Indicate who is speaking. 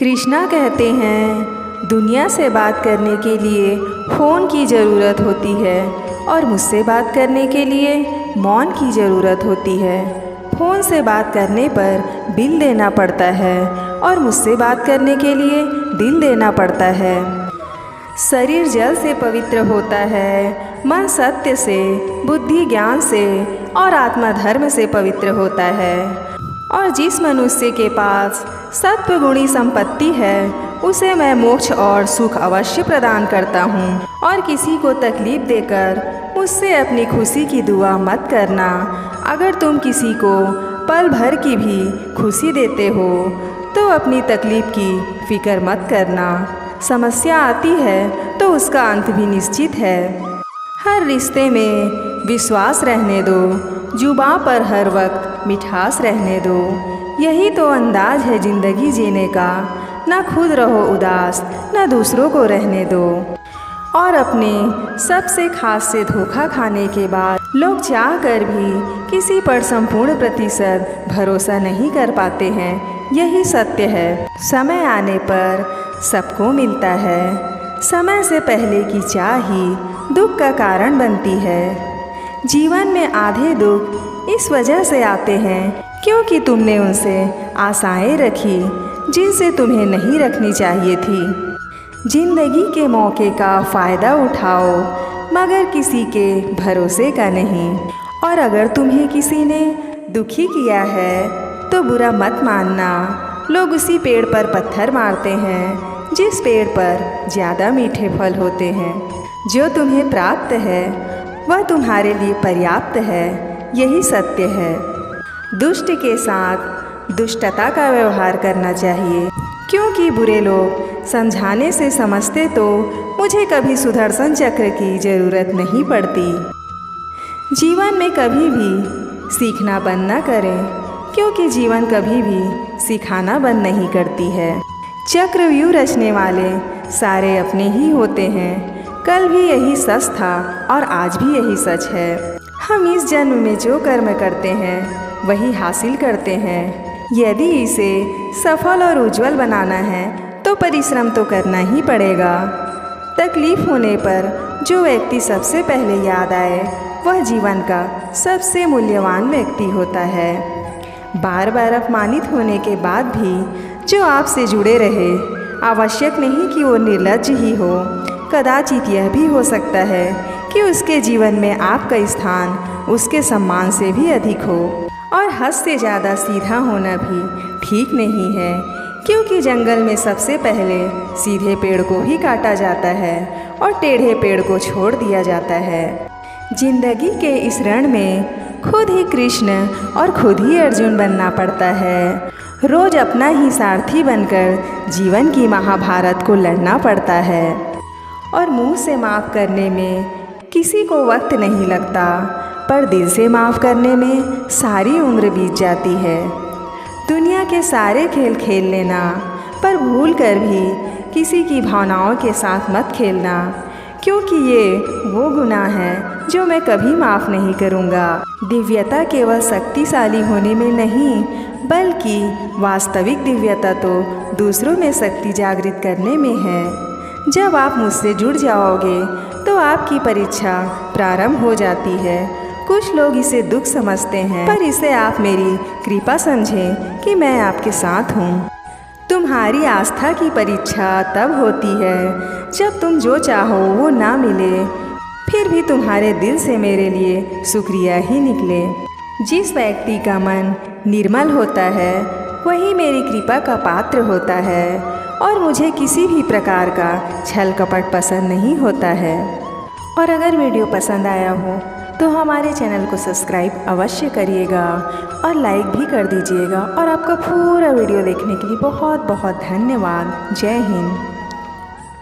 Speaker 1: कृष्णा कहते हैं, दुनिया से बात करने के लिए फ़ोन की ज़रूरत होती है और मुझसे बात करने के लिए मौन की ज़रूरत होती है। फ़ोन से बात करने पर बिल देना पड़ता है और मुझसे बात करने के लिए दिल देना पड़ता है। शरीर जल से पवित्र होता है, मन सत्य से, बुद्धि ज्ञान से और आत्मा धर्म से पवित्र होता है। और जिस मनुष्य के पास सत्वगुणी संपत्ति है उसे मैं मोक्ष और सुख अवश्य प्रदान करता हूँ। और किसी को तकलीफ़ देकर मुझसे अपनी खुशी की दुआ मत करना। अगर तुम किसी को पल भर की भी खुशी देते हो तो अपनी तकलीफ़ की फ़िक्र मत करना। समस्या आती है तो उसका अंत भी निश्चित है। हर रिश्ते में विश्वास रहने दो, जुबां पर हर वक्त मिठास रहने दो। यही तो अंदाज है ज़िंदगी जीने का। ना खुद रहो उदास, ना दूसरों को रहने दो। और अपने सबसे खास से धोखा खाने के बाद लोग चाह कर भी किसी पर संपूर्ण प्रतिशत भरोसा नहीं कर पाते हैं। यही सत्य है। समय आने पर सबको मिलता है। समय से पहले की चाह ही दुख का कारण बनती है। जीवन में आधे दुख इस वजह से आते हैं क्योंकि तुमने उनसे आशाएं रखी जिनसे तुम्हें नहीं रखनी चाहिए थी। जिंदगी के मौके का फ़ायदा उठाओ मगर किसी के भरोसे का नहीं। और अगर तुम्हें किसी ने दुखी किया है तो बुरा मत मानना। लोग उसी पेड़ पर पत्थर मारते हैं जिस पेड़ पर ज़्यादा मीठे फल होते हैं। जो तुम्हें प्राप्त है वह तुम्हारे लिए पर्याप्त है। यही सत्य है। दुष्ट के साथ दुष्टता का व्यवहार करना चाहिए क्योंकि बुरे लोग समझाने से समझते तो मुझे कभी सुदर्शन चक्र की ज़रूरत नहीं पड़ती। जीवन में कभी भी सीखना बंद न करें क्योंकि जीवन कभी भी सिखाना बंद नहीं करती है। चक्रव्यूह रचने वाले सारे अपने ही होते हैं। कल भी यही सच था और आज भी यही सच है। हम इस जन्म में जो कर्म करते हैं वही हासिल करते हैं। यदि इसे सफल और उज्जवल बनाना है तो परिश्रम तो करना ही पड़ेगा। तकलीफ़ होने पर जो व्यक्ति सबसे पहले याद आए वह जीवन का सबसे मूल्यवान व्यक्ति होता है। बार बार अपमानित होने के बाद भी जो आपसे जुड़े रहे, आवश्यक नहीं कि वो निर्लज्ज ही हो। कदाचित यह भी हो सकता है कि उसके जीवन में आपका स्थान उसके सम्मान से भी अधिक हो। और हद से ज़्यादा सीधा होना भी ठीक नहीं है क्योंकि जंगल में सबसे पहले सीधे पेड़ को ही काटा जाता है और टेढ़े पेड़ को छोड़ दिया जाता है। जिंदगी के इस रण में खुद ही कृष्ण और खुद ही अर्जुन बनना पड़ता है। रोज़ अपना ही सारथी बनकर जीवन की महाभारत को लड़ना पड़ता है। और मुंह से माफ़ करने में किसी को वक्त नहीं लगता पर दिल से माफ़ करने में सारी उम्र बीत जाती है। दुनिया के सारे खेल खेल लेना पर भूल कर भी किसी की भावनाओं के साथ मत खेलना क्योंकि ये वो गुनाह है जो मैं कभी माफ़ नहीं करूँगा। दिव्यता केवल शक्तिशाली होने में नहीं बल्कि वास्तविक दिव्यता तो दूसरों में शक्ति जागृत करने में है। जब आप मुझसे जुड़ जाओगे तो आपकी परीक्षा प्रारंभ हो जाती है। कुछ लोग इसे दुख समझते हैं पर इसे आप मेरी कृपा समझें कि मैं आपके साथ हूँ। तुम्हारी आस्था की परीक्षा तब होती है जब तुम जो चाहो वो ना मिले फिर भी तुम्हारे दिल से मेरे लिए शुक्रिया ही निकले। जिस व्यक्ति का मन निर्मल होता है वही मेरी कृपा का पात्र होता है और मुझे किसी भी प्रकार का छल कपट पसंद नहीं होता है। और अगर वीडियो पसंद आया हो तो हमारे चैनल को सब्सक्राइब अवश्य करिएगा और लाइक भी कर दीजिएगा। और आपका पूरा वीडियो देखने के लिए बहुत बहुत धन्यवाद। जय हिंद।